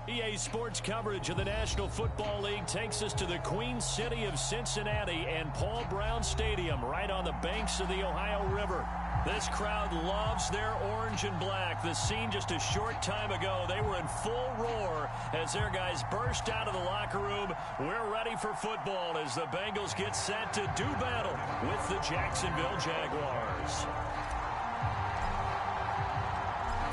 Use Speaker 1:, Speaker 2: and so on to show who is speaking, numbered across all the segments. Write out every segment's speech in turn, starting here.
Speaker 1: EA Sports coverage of the National Football League takes us to the Queen City of Cincinnati and Paul Brown Stadium right on the banks of the Ohio River. This crowd loves their orange and black. The scene just a short time ago, they were in full roar as their guys burst out of the locker room. We're ready for football as the Bengals get set to do battle with the Jacksonville Jaguars.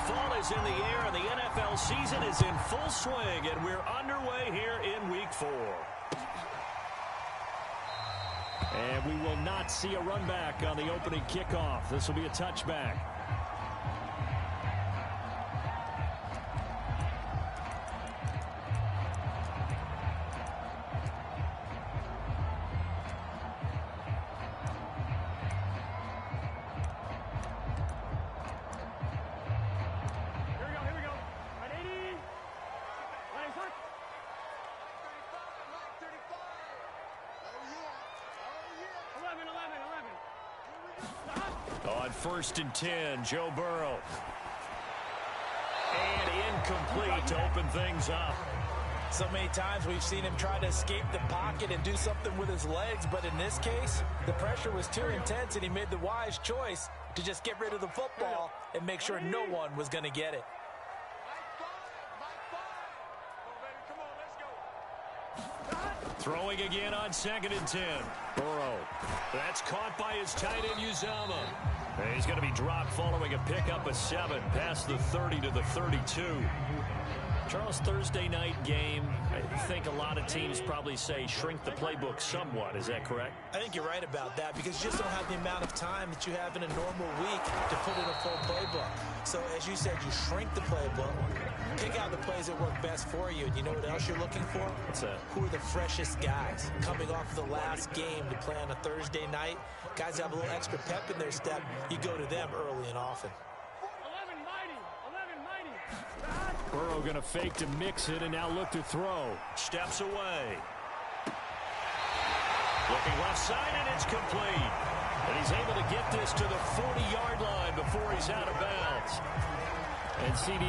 Speaker 1: Fall is in the air and the NFL season is in full swing, and we're underway here in Week 4. And we will not see a run back on the opening kickoff. This will be a touchback. On 1st and 10, Joe Burrow. And incomplete to open things up.
Speaker 2: So many times we've seen him try to escape the pocket and do something with his legs, but in this case, the pressure was too intense and he made the wise choice to just get rid of the football and make sure no one was going to get it.
Speaker 1: Throwing again on 2nd and 10. Burrow. That's caught by his tight end, Uzama. And he's going to be dropped following a pickup of 7 past the 30 to the 32. Charles, Thursday night game, I think a lot of teams probably say shrink the playbook somewhat. Is that correct?
Speaker 2: I think you're right about that because you just don't have the amount of time that you have in a normal week to put in a full playbook. So as you said, you shrink the playbook, pick out the plays that work best for you. And you know what else you're looking for?
Speaker 1: What's that?
Speaker 2: Who are the freshest guys coming off the last game to play on a Thursday night? Guys that have a little extra pep in their step, you go to them early and often.
Speaker 1: Burrow going to fake to mix it and now look to throw. Steps away. Looking left side and it's complete. And he's able to get this to the 40-yard line before he's out of bounds. And CD,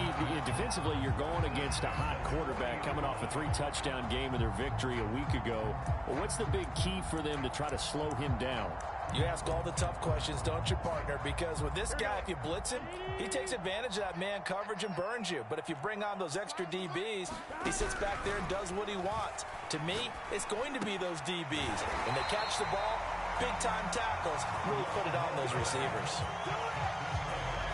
Speaker 1: defensively, you're going against a hot quarterback coming off a 3-touchdown game in their victory a week ago. Well, what's the big key for them to try to slow him down?
Speaker 2: You ask all the tough questions, don't you, partner? Because with this guy, if you blitz him, he takes advantage of that man coverage and burns you. But if you bring on those extra DBs, he sits back there and does what he wants. To me, it's going to be those DBs. When they catch the ball, big-time tackles really put it on those receivers.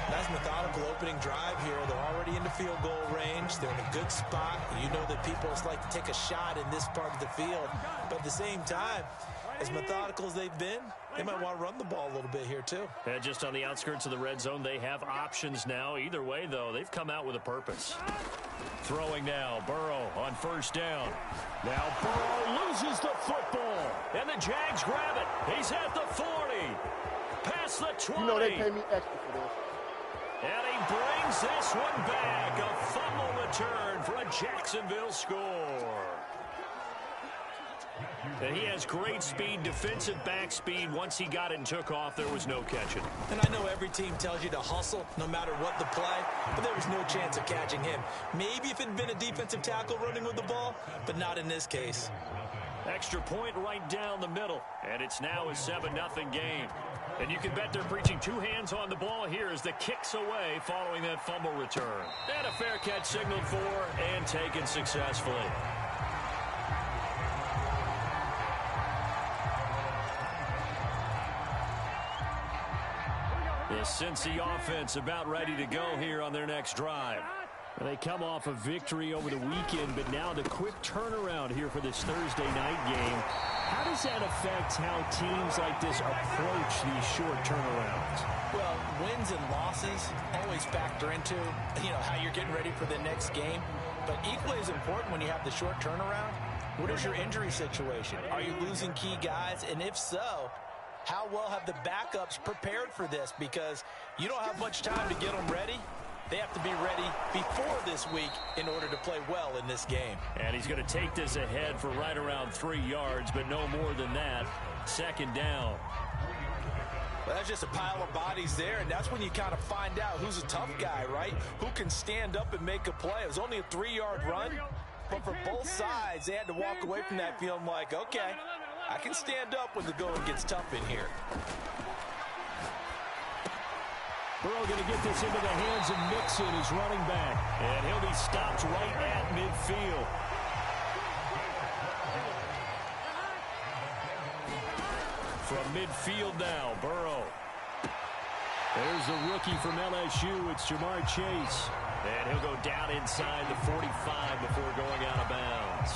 Speaker 2: Nice methodical opening drive here. They're already in the field goal range. They're in a good spot. You know that people just like to take a shot in this part of the field. But at the same time, as methodical as they've been, they might want to run the ball a little bit here too.
Speaker 1: And just on the outskirts of the red zone, they have options now. Either way, though, they've come out with a purpose. Throwing now, Burrow on 1st down. Now Burrow loses the football, and the Jags grab it. He's at the 40, past the 20.
Speaker 3: You know they pay me extra for this.
Speaker 1: And he brings this one back. A fumble return for a Jacksonville score. And he has great speed, defensive back speed. Once he got it and took off, there was no catching.
Speaker 2: And I know every team tells you to hustle no matter what the play, but there was no chance of catching him. Maybe if it had been a defensive tackle running with the ball, but not in this case.
Speaker 1: Extra point right down the middle. And it's now a 7-0 game. And you can bet they're preaching 2 hands on the ball here as the kick's away following that fumble return. And a fair catch signaled for and taken successfully. The Cincy offense about ready to go here on their next drive. They come off a victory over the weekend, but now the quick turnaround here for this Thursday night game. How does that affect how teams like this approach these short turnarounds?
Speaker 2: Well, wins and losses always factor into, how you're getting ready for the next game. But equally as important when you have the short turnaround, what is your injury situation? Are you losing key guys? And if so, how well have the backups prepared for this? Because you don't have much time to get them ready. They have to be ready before this week in order to play well in this game.
Speaker 1: And he's going to take this ahead for right around 3 yards, but no more than that. 2nd down.
Speaker 2: Well, that's just a pile of bodies there, and that's when you kind of find out who's a tough guy, right? Who can stand up and make a play. It was only a 3-yard run, but for both sides, they had to walk away from that feeling like, okay, I can stand up when the going gets tough in here.
Speaker 1: Burrow going to get this into the hands of Mixon, his running back. And he'll be stopped right at midfield. From midfield now, Burrow. There's the rookie from LSU. It's Jamar Chase. And he'll go down inside the 45 before going out of bounds.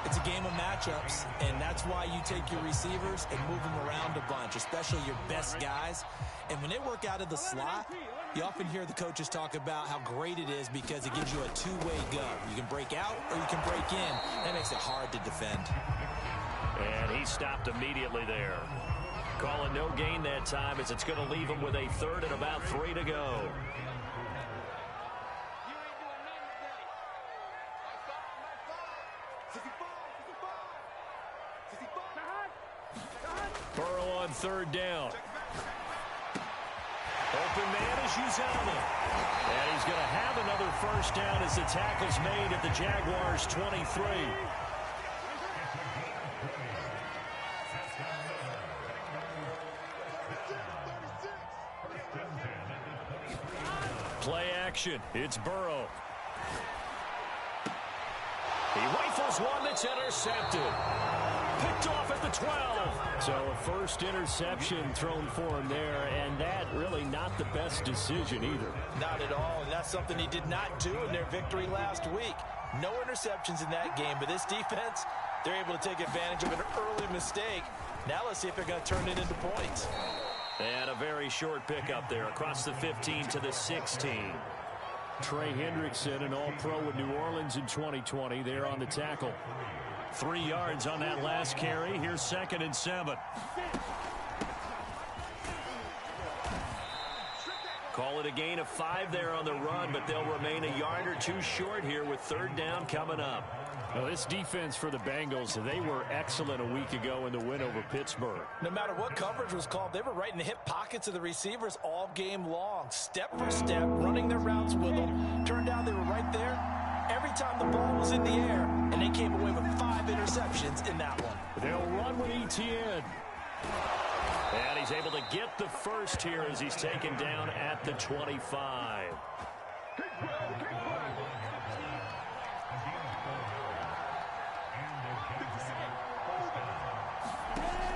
Speaker 2: It's a game of matchups, and that's why you take your receivers and move them around a bunch, especially your best guys. And when they work out of the slot, you often hear the coaches talk about how great it is because it gives you a two-way go. You can break out or you can break in. That makes it hard to defend.
Speaker 1: And he stopped immediately there. Calling no gain that time as it's going to leave him with a third and about 3 to go. Burrow on third down. Open man is Uzama. And he's going to have another first down as the tackle's made at the Jaguars' 23. Play action. It's Burrow. He rifles one that's intercepted. Picked off at the 12. So a first interception thrown for him there, and that really not the best decision either.
Speaker 2: Not at all, and that's something he did not do in their victory last week. No interceptions in that game, but this defense, they're able to take advantage of an early mistake. Now let's see if they're going to turn it into points.
Speaker 1: And a very short pickup there across the 15 to the 16. Trey Hendrickson, an all-pro with New Orleans in 2020, there on the tackle. 3 yards on that last carry. Here's 2nd and 7. Call it a gain of 5 there on the run, but they'll remain a yard or 2 short here with 3rd down coming up. Well, this defense for the Bengals, they were excellent a week ago in the win over Pittsburgh.
Speaker 2: No matter what coverage was called, they were right in the hip pockets of the receivers all game long. Step for step, running their routes with them. Turned out they were right there every time the ball was in the air, and they came away with 5 interceptions in that one.
Speaker 1: They'll run with Etienne. And he's able to get the first here as he's taken down at the 25.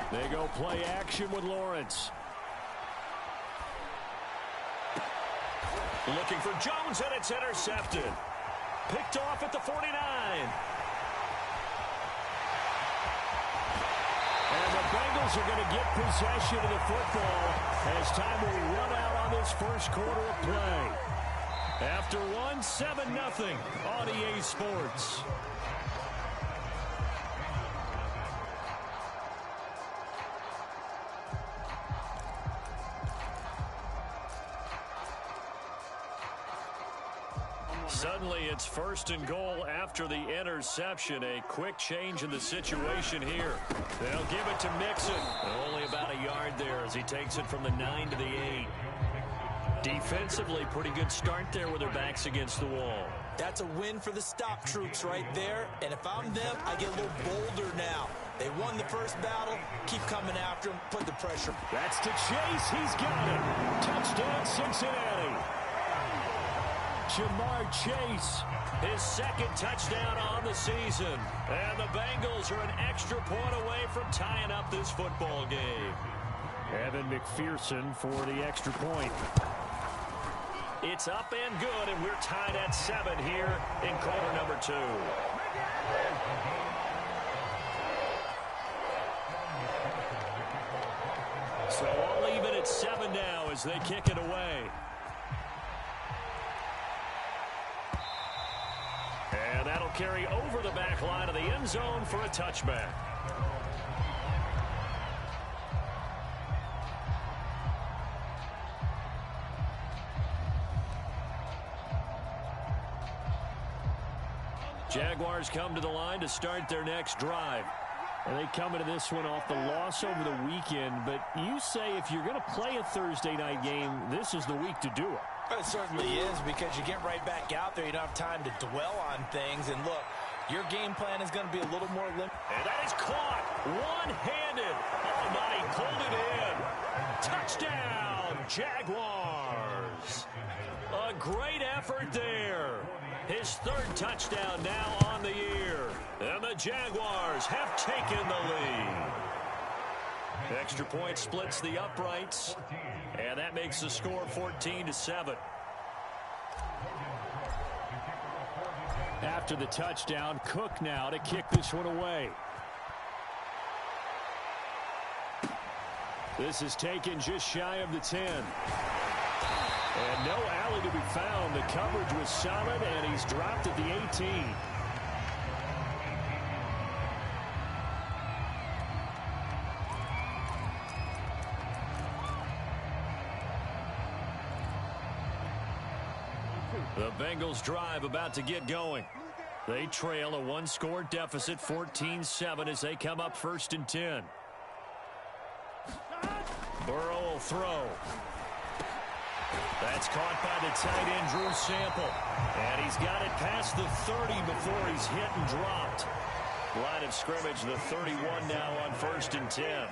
Speaker 1: They go play action with Lawrence. Looking for Jones, and it's intercepted. Picked off at the 49. And the Bengals are going to get possession of the football as time will run out on this first quarter of play. After 7-0 on EA Sports. Suddenly, it's 1st and goal after the interception. A quick change in the situation here. They'll give it to Mixon. Only about a yard there as he takes it from the 9 to the 8. Defensively, pretty good start there with their backs against the wall.
Speaker 2: That's a win for the stop troops right there. And if I'm them, I get a little bolder now. They won the first battle. Keep coming after him. Put the pressure.
Speaker 1: That's to Chase. He's got it. Touchdown, Cincinnati. Jamar Chase, his 2nd touchdown on the season. And the Bengals are an extra point away from tying up this football game. Evan McPherson for the extra point. It's up and good, and we're tied at 7 here in quarter number 2. So all even at 7 now as they kick it away. And that'll carry over the back line of the end zone for a touchback. Jaguars come to the line to start their next drive. And they come into this one off the loss over the weekend, but you say if you're going to play a Thursday night game, this is the week to do it.
Speaker 2: It certainly is, because you get right back out there. You don't have time to dwell on things. And look, your game plan is going to be a little more limited.
Speaker 1: And that is caught one-handed. Oh, my, he pulled it in. Touchdown, Jaguars. A great effort there. His third touchdown now on the year. And the Jaguars have taken the lead. Extra point splits the uprights. And that makes the score 14-7. After the touchdown, Cook now to kick this one away. This is taken just shy of the 10. And no alley to be found. The coverage was solid, and he's dropped at the 18. The Bengals drive about to get going. They trail a one-score deficit, 14-7, as they come up 1st and 10. Burrow will throw. That's caught by the tight end, Drew Sample. And he's got it past the 30 before he's hit and dropped. Line of scrimmage, the 31 now on 1st and 10.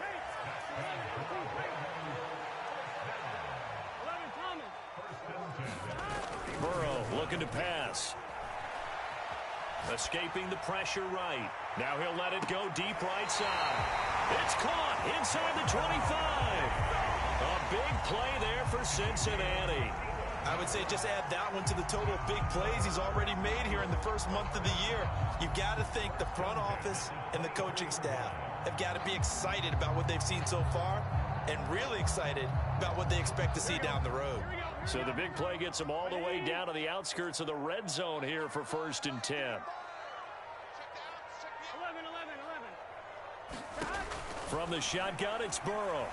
Speaker 1: Burrow looking to pass. Escaping the pressure right. Now he'll let it go deep right side. It's caught inside the 25. A big play there for Cincinnati.
Speaker 2: I would say just add that one to the total of big plays he's already made here in the first month of the year. You've got to think the front office and the coaching staff have got to be excited about what they've seen so far and really excited about what they expect to see down the road.
Speaker 1: So the big play gets them all the way down to the outskirts of the red zone here for 1st and 10. From the shotgun, it's Burrow.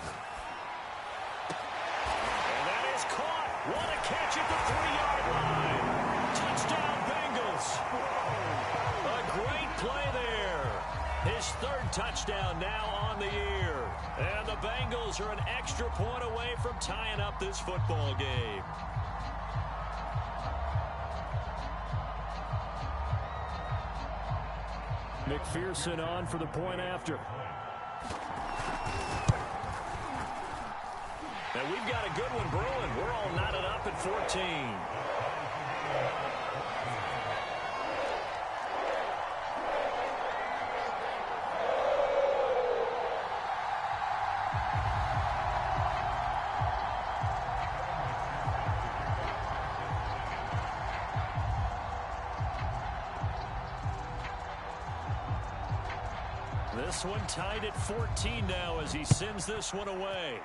Speaker 1: And that is caught. What a catch at the 3-yard line. Touchdown, Bengals. A great play there. His third touchdown now on the year. And the Bengals are an extra point away from tying up this football game. McPherson on for the point after. And we've got a good one brewing. We're all knotted up at 14. This one tied at 14 now as he sends this one away.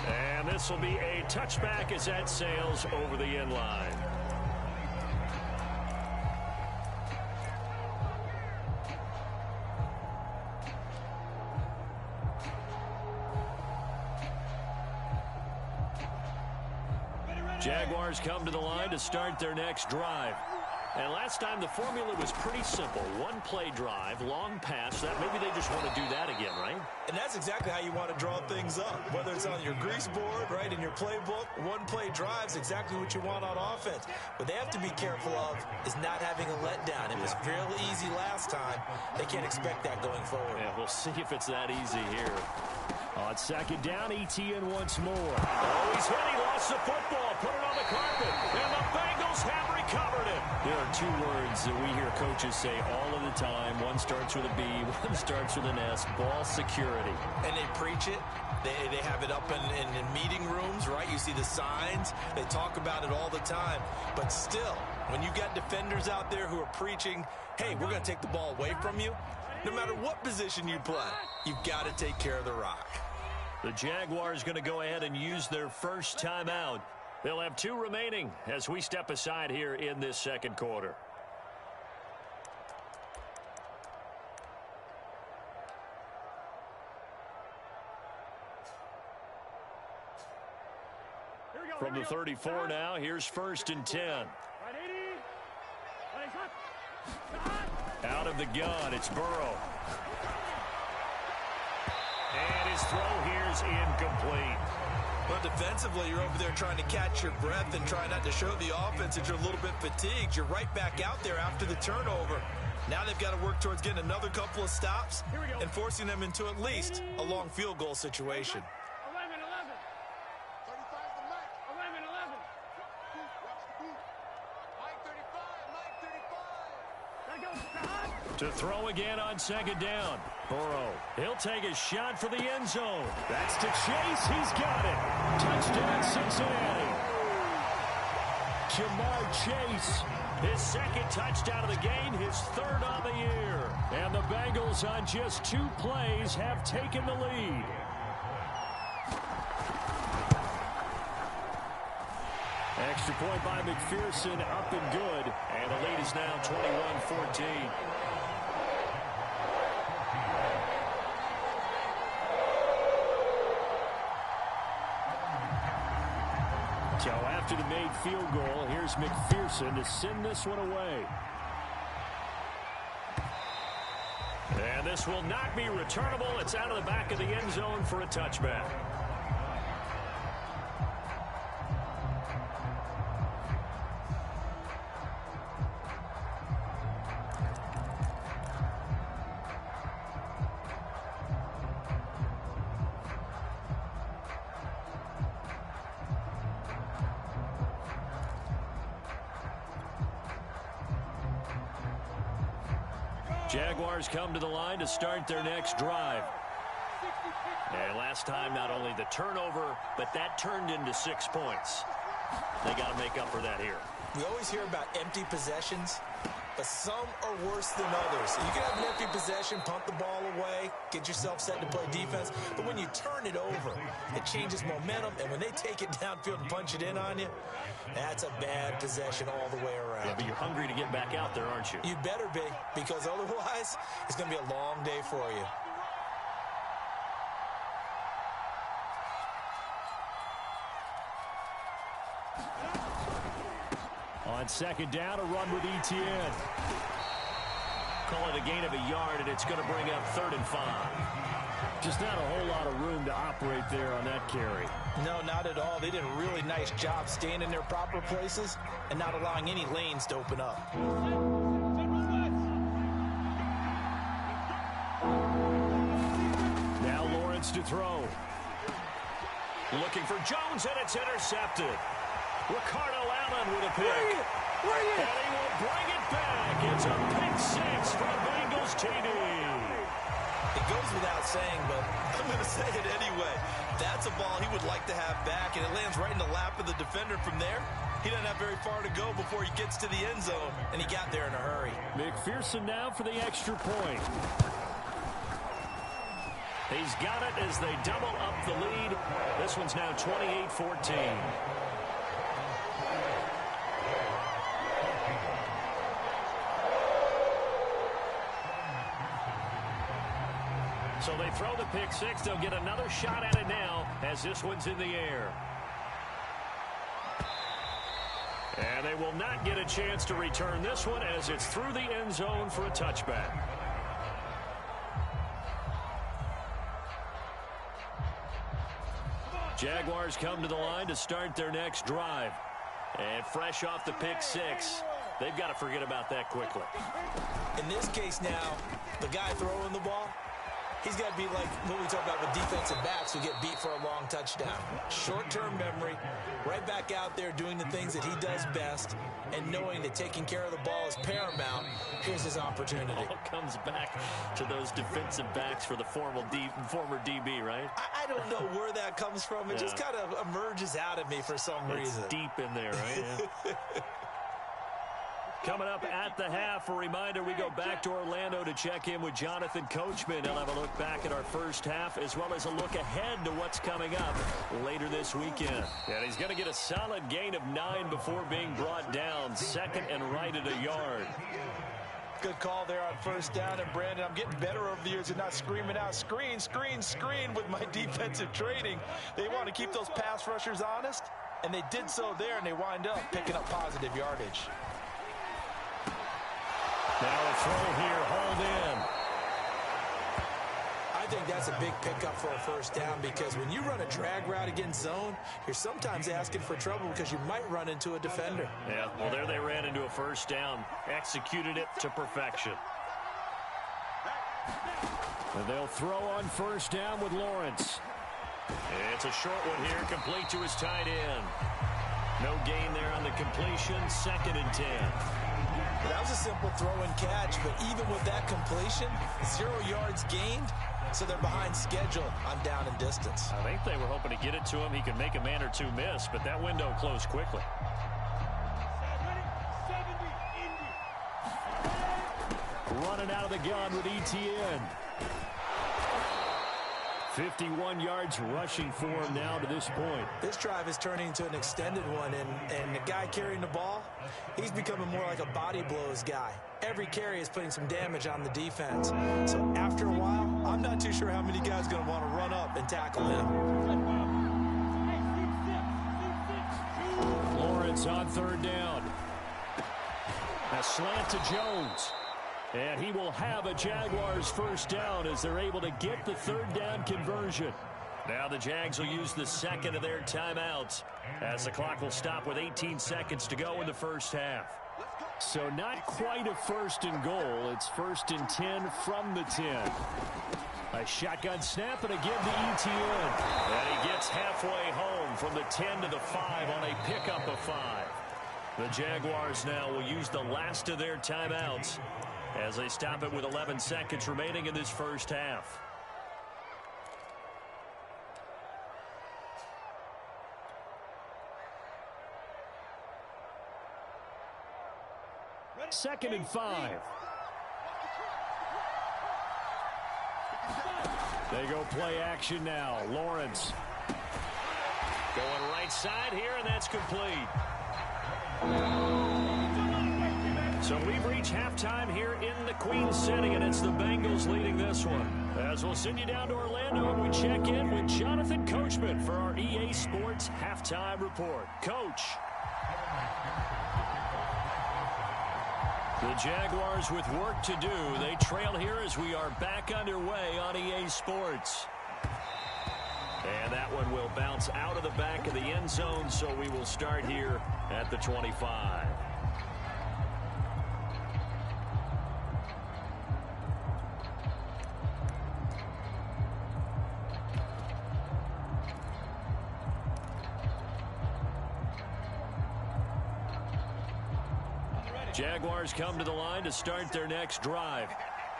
Speaker 1: And this will be a touchback as that sails over the end line. Jaguars come to the line to start their next drive. And last time the formula was pretty simple. One play drive, long pass. That maybe they just want to do that again, right?
Speaker 2: And that's exactly how you want to draw things up. Whether it's on your grease board, right, in your playbook, one play drive's exactly what you want on offense. What they have to be careful of is not having a letdown. It was fairly easy last time. They can't expect that going forward.
Speaker 1: Yeah, we'll see if it's that easy here. On 2nd down, ETN once more. Oh, he's hit. He lost the football. Put it on the carpet. And the Bengals have recovered it. There are two words that we hear coaches say all of the time. One starts with a B, one starts with an S. Ball security.
Speaker 2: And they preach it. They have it up in meeting rooms, right? You see the signs. They talk about it all the time. But still, when you got defenders out there who are preaching, hey, we're going to take the ball away from you, no matter what position you play, you've got to take care of the rock.
Speaker 1: The Jaguars going to go ahead and use their first timeout. They'll have 2 remaining as we step aside here in this second quarter. From the 34 now, here's 1st and 10. Out of the gun, it's Burrow. And his throw here is incomplete.
Speaker 2: Well, defensively, you're over there trying to catch your breath and try not to show the offense that you're a little bit fatigued. You're right back out there after the turnover. Now they've got to work towards getting another couple of stops and forcing them into at least a long field goal situation.
Speaker 1: 11-11. To throw again on second down. Burrow, he'll take a shot for the end zone. That's to Chase. He's got it. Touchdown, Cincinnati. Jamar Chase, his second touchdown of the game, his third on the year. And the Bengals on just 2 plays have taken the lead. Extra point by McPherson, up and good. And the lead is now 21-14. So after the made field goal, here's McPherson to send this one away. And this will not be returnable. It's out of the back of the end zone for a touchback. Jaguars come to the line to start their next drive. And last time, not only the turnover, but that turned into 6 points. They got to make up for that here.
Speaker 2: We always hear about empty possessions, but some are worse than others. You can have an empty possession, punt the ball away, get yourself set to play defense, but when you turn it over, it changes momentum, and when they take it downfield and punch it in on you, that's a bad possession all the way around.
Speaker 1: Yeah, but you're hungry to get back out there, aren't you?
Speaker 2: You better be, because otherwise, it's going to be a long day for you.
Speaker 1: On second down, a run with Etienne. Call it a gain of a yard, and it's going to bring up 3rd and 5. Just not a whole lot of room to operate there on that carry.
Speaker 2: No, not at all. They did a really nice job staying in their proper places and not allowing any lanes to open up.
Speaker 1: Now Lawrence to throw. Looking for Jones, and it's intercepted. Ricardo Allen with a pick. And he will bring it back. It's a pick 6 for the Bengals TD.
Speaker 2: It goes without saying, but I'm going to say it anyway. That's a ball he would like to have back, and it lands right in the lap of the defender from there. He doesn't have very far to go before he gets to the end zone, and he got there in a hurry.
Speaker 1: McPherson now for the extra point. He's got it as they double up the lead. This one's now 28-14. So they throw the pick 6. They'll get another shot at it now as this one's in the air. And they will not get a chance to return this one as it's through the end zone for a touchback. Jaguars come to the line to start their next drive. And fresh off the pick 6, they've got to forget about that quickly.
Speaker 2: In this case now, the guy throwing the ball, he's got to be like what we talk about with defensive backs who get beat for a long touchdown. Short-term memory, right back out there doing the things that he does best, and knowing that taking care of the ball is paramount. Here's his opportunity.
Speaker 1: All comes back to those defensive backs for the former DB, right?
Speaker 2: I don't know where that comes from. It just kind of emerges out of me for some reason.
Speaker 1: It's deep in there, right? Yeah. Coming up at the half, a reminder, we go back to Orlando to check in with Jonathan Coachman. He'll have a look back at our first half as well as a look ahead to what's coming up later this weekend. And he's going to get a solid gain of 9 before being brought down. Second and right at a yard.
Speaker 2: Good call there on first down. And, Brandon, I'm getting better over the years and not screaming out, screen, screen, screen with my defensive training. They want to keep those pass rushers honest, and they did so there, and they wind up picking up positive yardage.
Speaker 1: Now a throw here, hauled in.
Speaker 2: I think that's a big pickup for a first down because when you run a drag route against zone, you're sometimes asking for trouble because you might run into a defender.
Speaker 1: Yeah, well, there they ran into a first down. Executed it to perfection. And they'll throw on first down with Lawrence. It's a short one here, complete to his tight end. No gain there on the completion, 2nd and 10.
Speaker 2: That was a simple throw and catch, but even with that completion, 0 yards gained, so they're behind schedule on down and distance.
Speaker 1: I think they were hoping to get it to him. He could make a man or two miss, but that window closed quickly. Running out of the gun with ETN. 51 yards rushing for him now to this point.
Speaker 2: This drive is turning into an extended one, and the guy carrying the ball, he's becoming more like a body blows guy. Every carry is putting some damage on the defense. So after a while, I'm not too sure how many guys are going to want to run up and tackle him.
Speaker 1: Lawrence on 3rd down. A slant to Jones. And he will have a Jaguars first down as they're able to get the 3rd down conversion. Now the Jags will use the 2nd of their timeouts as the clock will stop with 18 seconds to go in the first half. So not quite a 1st and goal. It's 1st and 10 from the 10. A shotgun snap and a give to ETN. And he gets halfway home from the 10 to the 5 on a pickup of 5. The Jaguars now will use the last of their timeouts as they stop it with 11 seconds remaining in this first half. Second and 5. They go play action now. Lawrence going right side here, and that's complete. So we've reached halftime here in the Queen City, and it's the Bengals leading this one. As we'll send you down to Orlando, and we check in with Jonathan Coachman for our EA Sports Halftime Report. Coach. The Jaguars with work to do. They trail here as we are back underway on EA Sports. And that one will bounce out of the back of the end zone, so we will start here at the 25. Jaguars come to the line to start their next drive.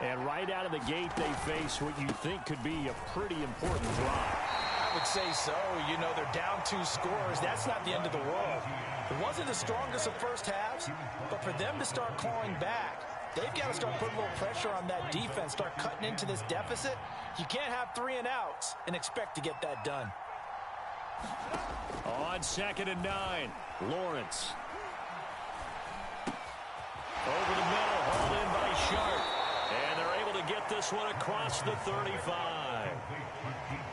Speaker 1: And right out of the gate, they face what you think could be a pretty important drive.
Speaker 2: I would say so. You know, they're down 2 scores. That's not the end of the world. It wasn't the strongest of first halves, but for them to start clawing back, they've got to start putting a little pressure on that defense, start cutting into this deficit. You can't have 3 and outs and expect to get that done.
Speaker 1: On 2nd and 9, Lawrence. Over the middle, hauled in by Sharp. And they're able to get this one across the 35.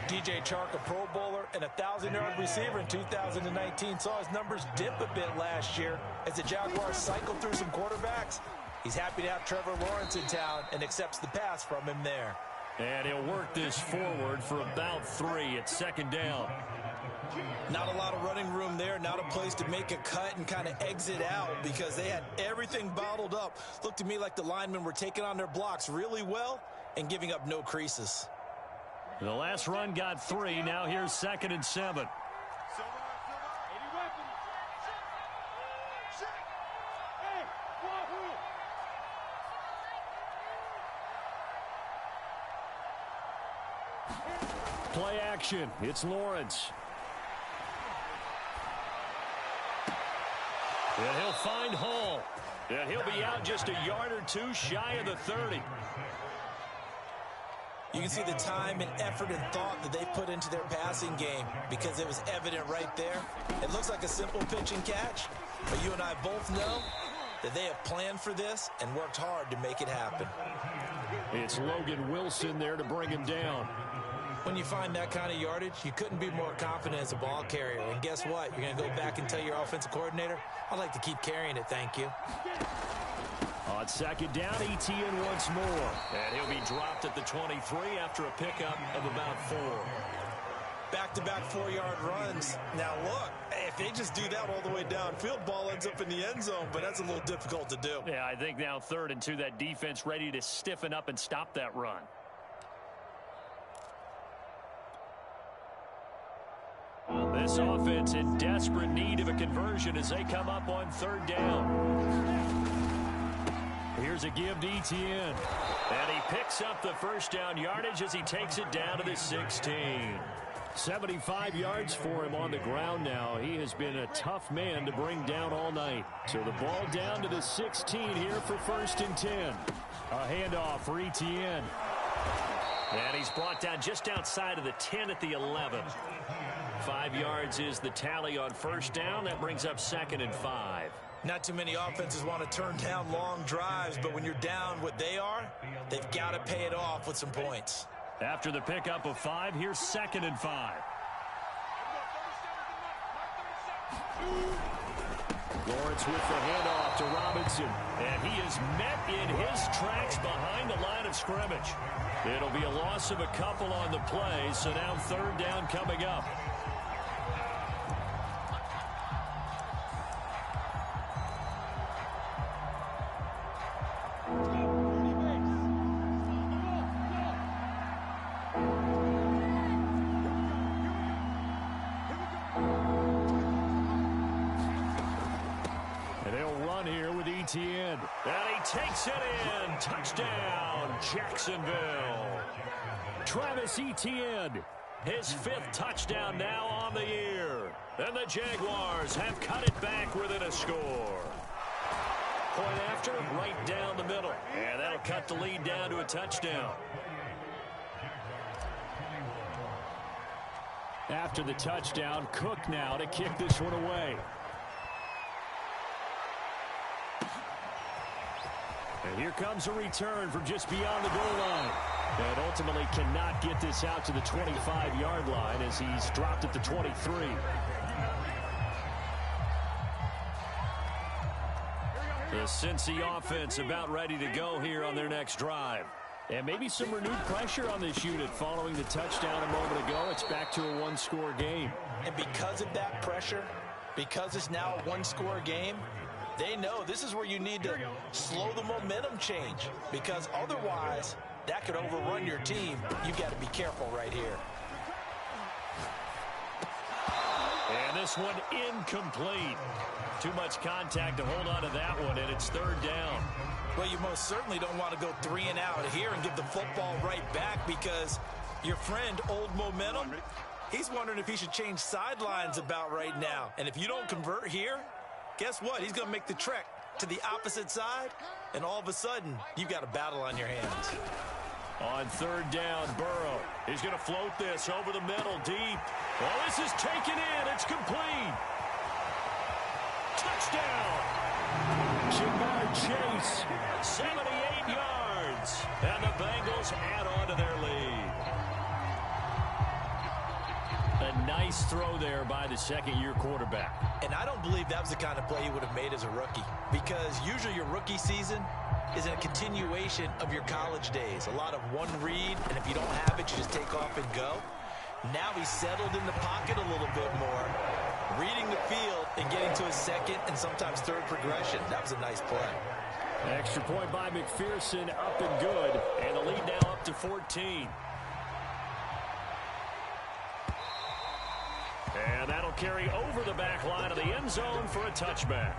Speaker 2: DJ Chark, a Pro Bowler and a 1,000-yard receiver in 2019, saw his numbers dip a bit last year as the Jaguars cycled through some quarterbacks. He's happy to have Trevor Lawrence in town and accepts the pass from him there.
Speaker 1: And he'll work this forward for about 3 at 2nd down.
Speaker 2: Not a lot of running room there, not a place to make a cut and kind of exit out because they had everything bottled up. Looked to me like the linemen were taking on their blocks really well and giving up no creases.
Speaker 1: The last run got 3. Now here's 2nd and 7. Play action. It's Lawrence. And he'll find Hall. And he'll be out just a yard or 2 shy of the 30.
Speaker 2: You can see the time and effort and thought that they put into their passing game because it was evident right there. It looks like a simple pitch and catch, but you and I both know that they have planned for this and worked hard to make it happen.
Speaker 1: It's Logan Wilson there to bring him down.
Speaker 2: When you find that kind of yardage, you couldn't be more confident as a ball carrier. And guess what? You're going to go back and tell your offensive coordinator, I'd like to keep carrying it, thank you.
Speaker 1: On On second down, Etienne once more. And he'll be dropped at the 23 after a pickup of about 4.
Speaker 2: Back-to-back 4-yard runs. Now, look, if they just do that all the way downfield, ball ends up in the end zone, but that's a little difficult to do.
Speaker 1: Yeah, I think now 3rd and 2, that defense ready to stiffen up and stop that run. This offense in desperate need of a conversion as they come up on 3rd down. Here's a give to Etienne. And he picks up the first down yardage as he takes it down to the 16. 75 yards for him on the ground now. He has been a tough man to bring down all night. So the ball down to the 16 here for 1st and 10. A handoff for Etienne. And he's brought down just outside of the 10 at the 11. 5 yards is the tally on 1st down. That brings up 2nd and 5.
Speaker 2: Not too many offenses want to turn down long drives, but when you're down what they are, they've got to pay it off with some points.
Speaker 1: After the pickup of 5, here's 2nd and 5. Lawrence with the handoff to Robinson. And he is met in his tracks behind the line of scrimmage. It'll be a loss of a couple on the play, so now 3rd down coming up. Etienne. And he takes it in. Touchdown, Jacksonville. Travis Etienne, his 5th touchdown now on the year. And the Jaguars have cut it back within a score. Point after, right down the middle. And that'll cut the lead down to a touchdown. After the touchdown, Cook now to kick this one away. And here comes a return from just beyond the goal line. And ultimately cannot get this out to the 25-yard line as he's dropped at the 23. The Cincy offense about ready to go here on their next drive. And maybe some renewed pressure on this unit following the touchdown a moment ago. It's back to a 1-score game.
Speaker 2: And because of that pressure, because it's now a 1-score game, they know this is where you need to slow the momentum change, because otherwise that could overrun your team. You've got to be careful right here.
Speaker 1: And this one incomplete. Too much contact to hold on to that one, and it's 3rd down.
Speaker 2: Well, you most certainly don't want to go 3 and out here and give the football right back, because your friend, Old Momentum, he's wondering if he should change sidelines about right now. And if you don't convert here, guess what? He's going to make the trek to the opposite side, and all of a sudden, you've got a battle on your hands.
Speaker 1: On 3rd down, Burrow. He's going to float this over the middle, deep. Well, this is taken in. It's complete. Touchdown. Jamar Chase, 78 yards. And the Bengals add on to their lead. A nice throw there by the 2nd-year quarterback.
Speaker 2: And I don't believe that was the kind of play he would have made as a rookie, because usually your rookie season is a continuation of your college days. A lot of one read, and if you don't have it, you just take off and go. Now he's settled in the pocket a little bit more, reading the field and getting to his 2nd and sometimes 3rd progression. That was a nice play.
Speaker 1: Extra point by McPherson, up and good, and the lead now up to 14. And that'll carry over the back line of the end zone for a touchback.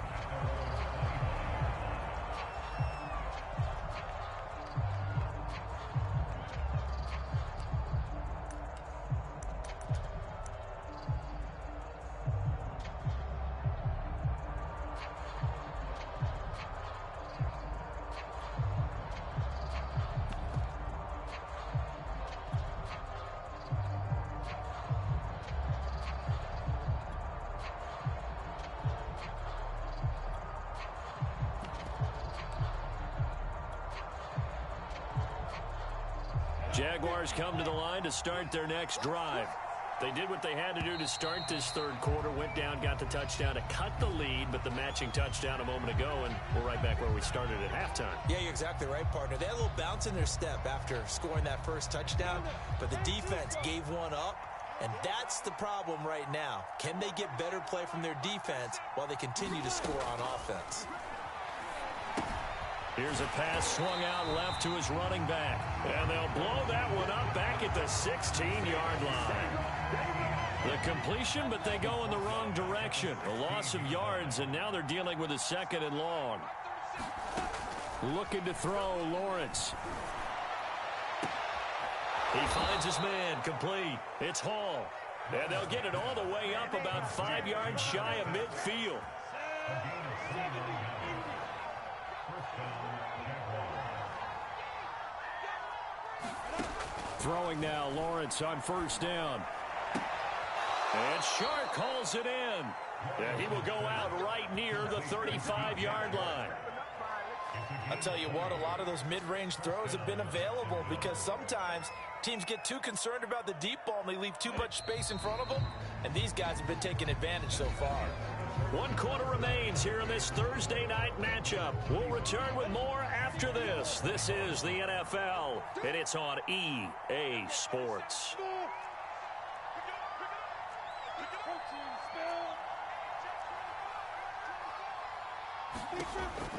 Speaker 1: Jaguars come to the line to start their next drive. They did what they had to do to start this third quarter, went down, got the touchdown to cut the lead, but the matching touchdown a moment ago, and we're right back where we started at halftime.
Speaker 2: Yeah, you're exactly right, partner. They had a little bounce in their step after scoring that first touchdown, but the defense gave one up, and that's the problem right now. Can they get better play from their defense while they continue to score on offense?
Speaker 1: Here's a pass swung out left to his running back. And they'll blow that one up back at the 16-yard line. The completion, but they go in the wrong direction. A loss of yards, and now they're dealing with a 2nd and long. Looking to throw, Lawrence. He finds his man, complete. It's Hall. And they'll get it all the way up about 5 yards shy of midfield. Throwing now, Lawrence on first down. And Shark calls it in. And he will go out right near the 35-yard line.
Speaker 2: I'll tell you what, a lot of those mid-range throws have been available because sometimes teams get too concerned about the deep ball and they leave too much space in front of them. And these guys have been taking advantage so far.
Speaker 1: 1 quarter remains here in this Thursday night matchup. We'll return with more after this. This is the NFL, and it's on EA Sports.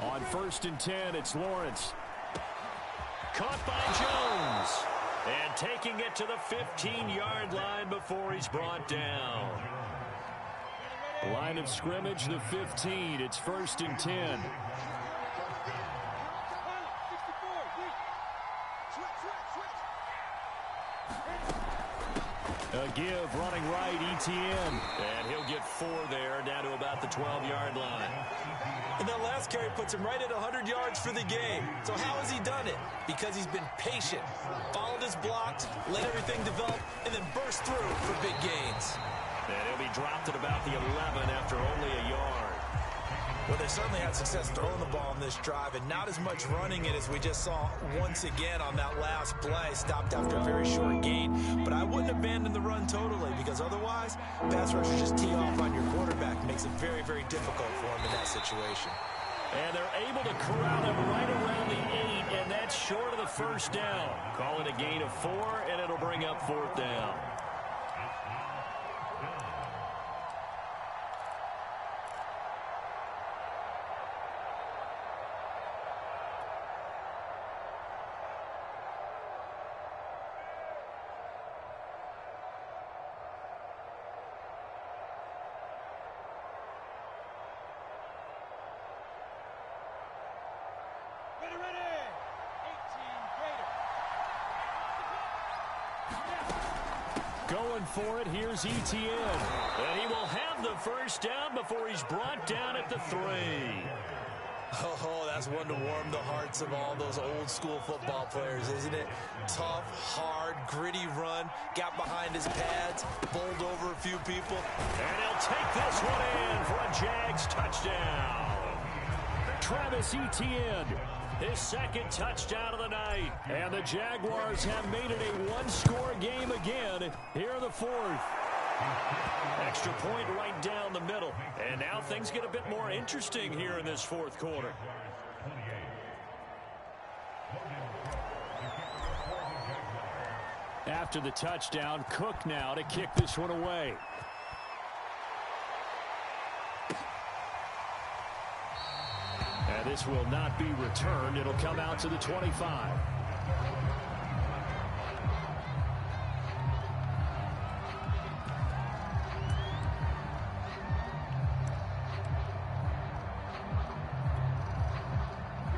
Speaker 1: On 1st and 10, it's Lawrence. Caught by Jones. And taking it to the 15-yard line before he's brought down. Line of scrimmage, the 15. It's 1st and 10. A give, running right, Etienne. And he'll get 4 there, down to about the 12-yard line.
Speaker 2: And that last carry puts him right at 100 yards for the game. So how has he done it? Because he's been patient, followed his blocks, let everything develop, and then burst through for big gains.
Speaker 1: And he'll be dropped at about the 11 after only a yard.
Speaker 2: Well, they certainly had success throwing the ball on this drive, and not as much running it as we just saw once again on that last play. Stopped after a very short gain. But I wouldn't abandon the run totally, because otherwise, pass rushers just tee off on your quarterback. It makes it very, very difficult for him in that situation.
Speaker 1: And they're able to corral him right around the 8, and that's short of the first down. Call it a gain of 4, and it'll bring up 4th down. Going for it, here's Etienne. And he will have the first down before he's brought down at the 3.
Speaker 2: Oh, that's one to warm the hearts of all those old school football players, isn't it? Tough, hard, gritty run, got behind his pads, bowled over a few people.
Speaker 1: And he'll take this one in for a Jags touchdown. Travis Etienne, his 2nd touchdown of the night. And the Jaguars have made it a 1-score game again here in the 4th. Extra point right down the middle. And now things get a bit more interesting here in this 4th quarter. After the touchdown, Cook now to kick this one away. And this will not be returned. It'll come out to the 25.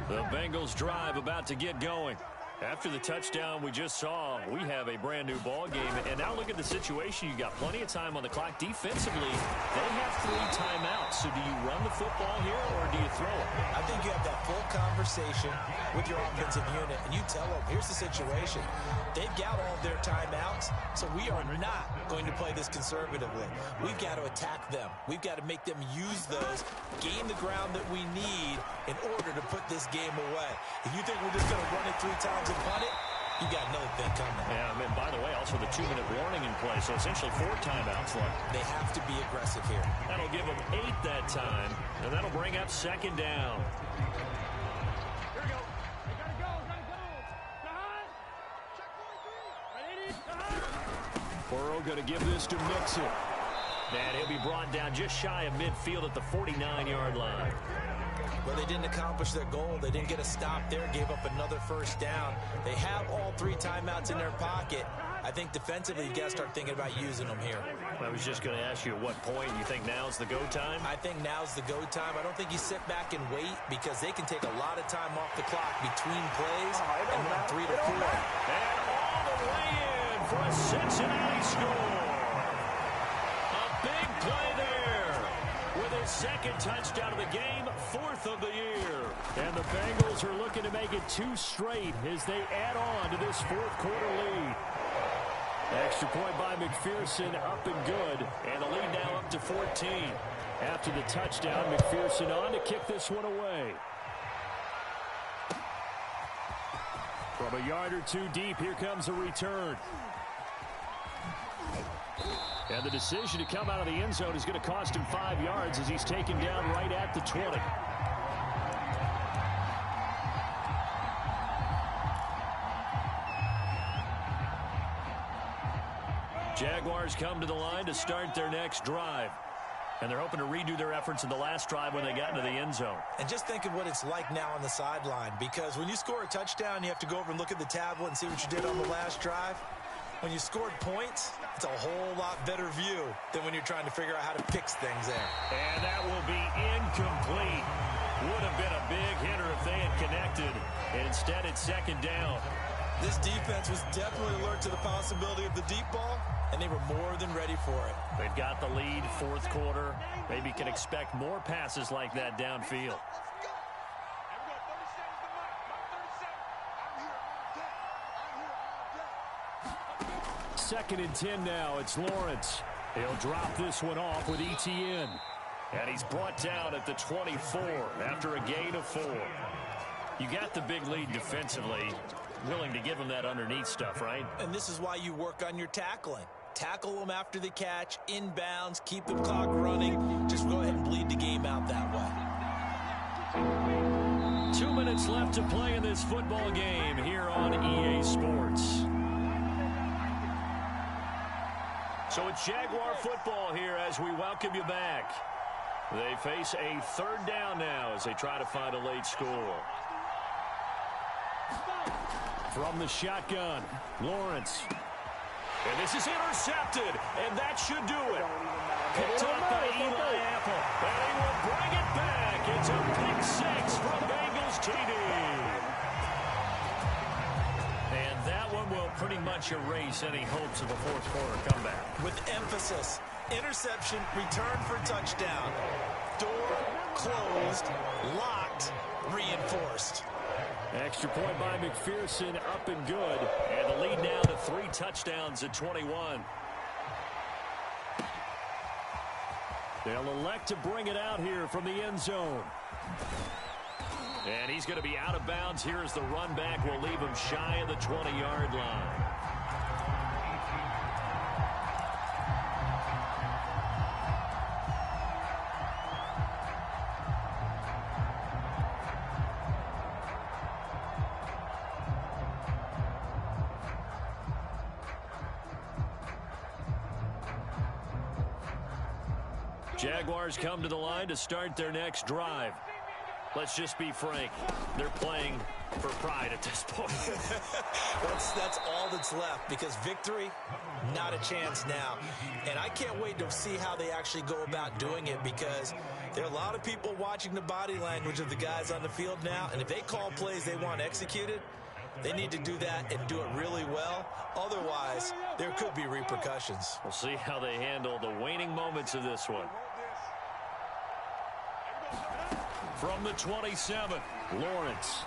Speaker 1: The Bengals drive about to get going. After the touchdown we just saw, we have a brand new ball game. And now look at the situation. You got plenty of time on the clock. Defensively, they have 3 timeouts. So do you run the football here or do you throw it?
Speaker 2: I think you have that full conversation with your offensive unit, and you tell them, here's the situation. They've got all of their timeouts, so we are not going to play this conservatively. We've got to attack them. We've got to make them use those, gain the ground that we need in order to put this game away. If you think we're just going to run it 3 times and punt it, you got another thing coming.
Speaker 1: Yeah, and by the way, I'll timeouts with a 2-minute warning in play, so essentially 4 timeouts left.
Speaker 2: They have to be aggressive here.
Speaker 1: That'll give them 8 that time, and that'll bring up 2nd down.
Speaker 3: Here we go. They gotta go. Behind. Check 43.
Speaker 1: Burrow going to give this to Mixon. And he'll be brought down just shy of midfield at the 49-yard line.
Speaker 2: Well, they didn't accomplish their goal. They didn't get a stop there, gave up another 1st down. They have all 3 timeouts in their pocket. I think defensively, you got to start thinking about using them here.
Speaker 1: I was just going to ask you at what point you think now's the go time?
Speaker 2: I think now's the go time. I don't think you sit back and wait because they can take a lot of time off the clock between plays and run 3 to 4.
Speaker 1: And all the way in for a Cincinnati score. A big play there with his 2nd touchdown of the game, 4th of the year. And the Bengals are looking to make it 2 straight as they add on to this 4th quarter lead. Extra point by McPherson, up and good. And the lead now up to 14. After the touchdown, McPherson on to kick this one away. From a yard or 2 deep, here comes a return. And the decision to come out of the end zone is going to cost him 5 yards as he's taken down right at the 20. Jaguars come to the line to start their next drive. And they're hoping to redo their efforts in the last drive when they got into the end zone.
Speaker 2: And just think of what it's like now on the sideline, because when you score a touchdown, you have to go over and look at the tablet and see what you did on the last drive. When you scored points, it's a whole lot better view than when you're trying to figure out how to fix things there.
Speaker 1: And that will be incomplete. Would have been a big hitter if they had connected. Instead, it's 2nd down.
Speaker 2: This defense was definitely alert to the possibility of the deep ball, and they were more than ready for it.
Speaker 1: They've got the lead, 4th quarter. Maybe can expect more passes like that downfield. 2nd and 10 now. It's Lawrence. He'll drop this one off with ETN. And he's brought down at the 24 after a gain of 4. You got the big lead defensively. Willing to give him that underneath stuff, right?
Speaker 2: And this is why you work on your tackling. Tackle them after the catch, inbounds, keep the clock running. Just go ahead and bleed the game out that way.
Speaker 1: 2 minutes left to play in this football game here on EA Sports. So it's Jaguar football here as we welcome you back. They face a 3rd down now as they try to find a late score. From the shotgun, Lawrence. And this is intercepted, and that should do it. Picked up by Eli Apple, and he will bring it back. It's a pick 6 from Bengals TD. And that one will pretty much erase any hopes of a 4th quarter comeback.
Speaker 2: With emphasis, interception, return for touchdown. Door closed, locked, reinforced.
Speaker 1: Extra point by McPherson, up and good. And the lead now to 3 touchdowns at 21. They'll elect to bring it out here from the end zone. And he's going to be out of bounds here as the run back will leave him shy of the 20-yard line. Jaguars come to the line to start their next drive. Let's just be frank. They're playing for pride at this point.
Speaker 2: That's all that's left, because victory, not a chance now. And I can't wait to see how they actually go about doing it, because there are a lot of people watching the body language of the guys on the field now, and if they call plays they want executed, they need to do that and do it really well. Otherwise, there could be repercussions.
Speaker 1: We'll see how they handle the waning moments of this one. From the 27, Lawrence.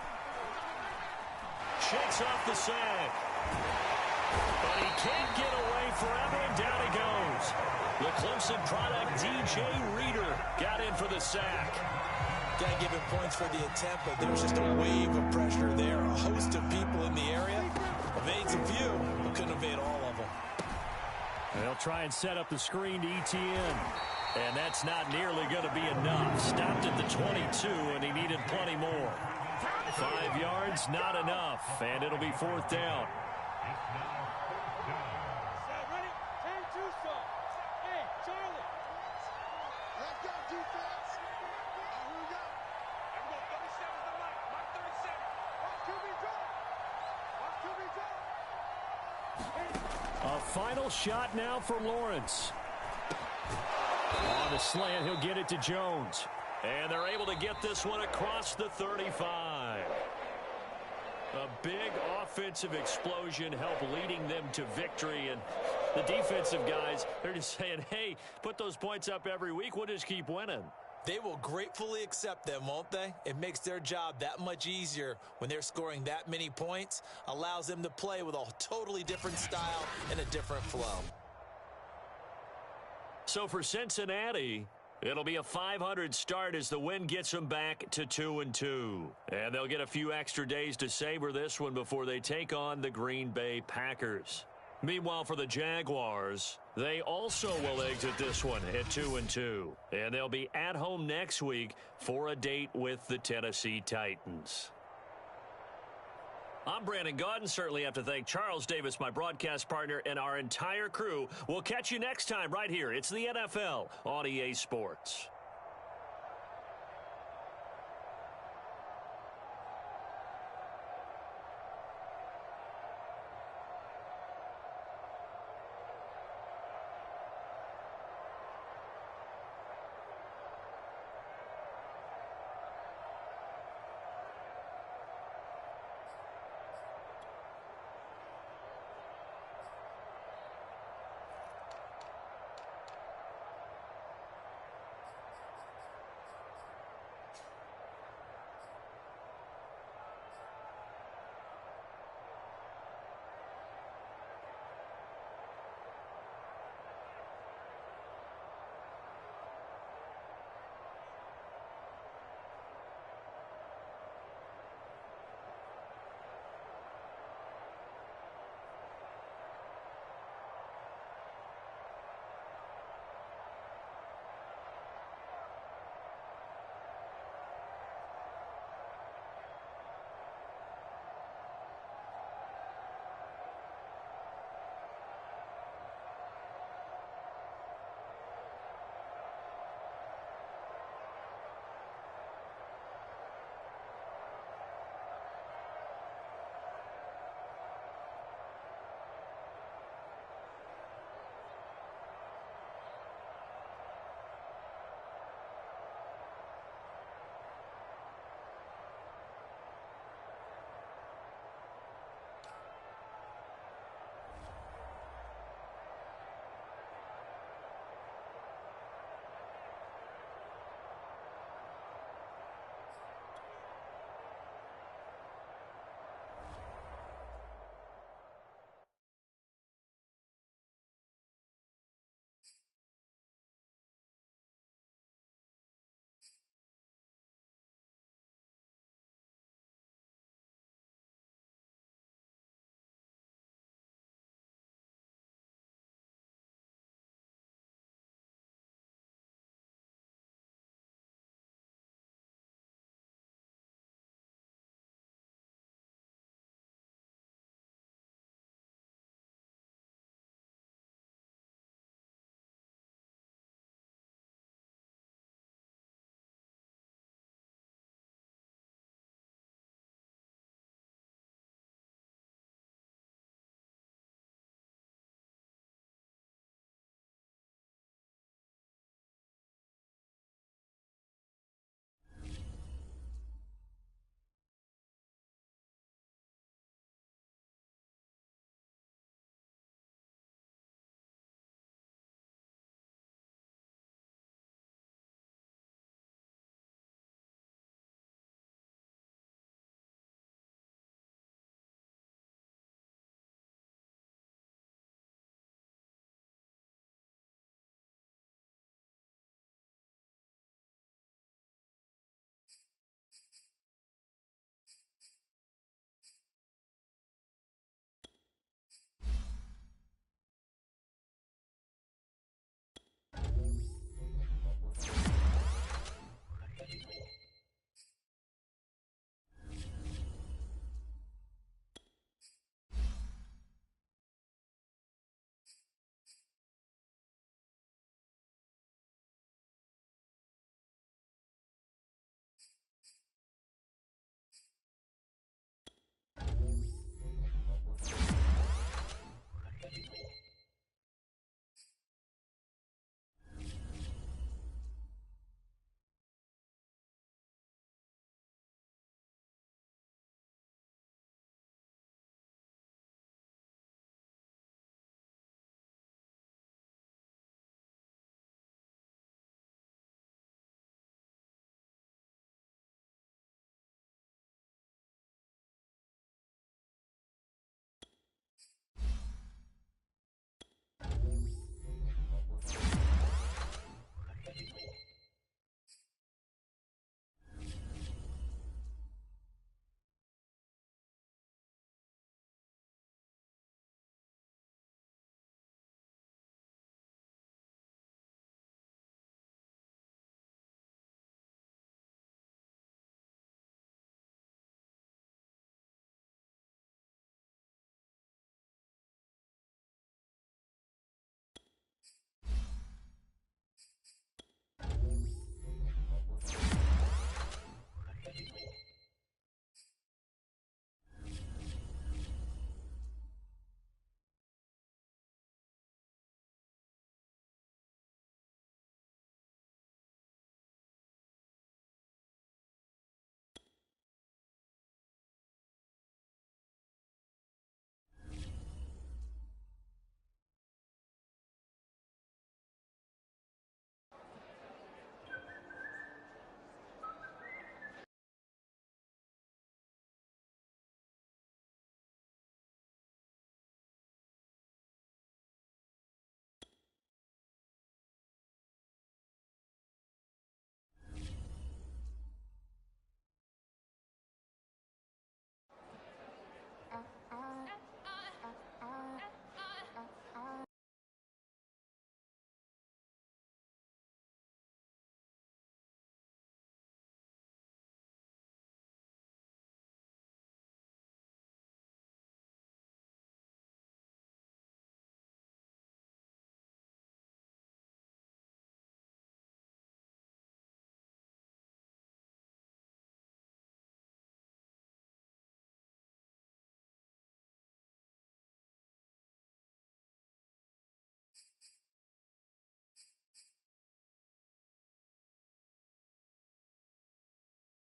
Speaker 1: Shakes off the sack. But he can't get away forever, and down he goes. The Clemson product, DJ Reader, got in for the sack.
Speaker 2: Got to give him points for the attempt, but there was just a wave of pressure there. A host of people in the area evades a few, but couldn't evade all of them.
Speaker 1: They'll try and set up the screen to ETN. And that's not nearly going to be enough. Stopped at the 22, and he needed plenty more. 5 yards, not enough. And it'll be fourth down.
Speaker 3: Ready? 10-2, son. Hey, Charlie. Let's go, defense. Here we go. Everyone, 37's the mic. Mike 37. Watch QB drop.
Speaker 1: A final shot now for Lawrence. On the slant, he'll get it to Jones. And they're able to get this one across the 35. A big offensive explosion helped leading them to victory. And the defensive guys, they're just saying, hey, put those points up every week. We'll just keep winning.
Speaker 2: They will gratefully accept them, won't they? It makes their job that much easier when they're scoring that many points. Allows them to play with a totally different style and a different flow.
Speaker 1: So for Cincinnati, it'll be a 500 start as the win gets them back to 2-2. And they'll get a few extra days to savor this one before they take on the Green Bay Packers. Meanwhile, for the Jaguars, they also will exit this one at 2-2. And they'll be at home next week for a date with the Tennessee Titans. I'm Brandon Gaudin. Certainly have to thank Charles Davis, my broadcast partner, and our entire crew. We'll catch you next time right here. It's the NFL on EA Sports.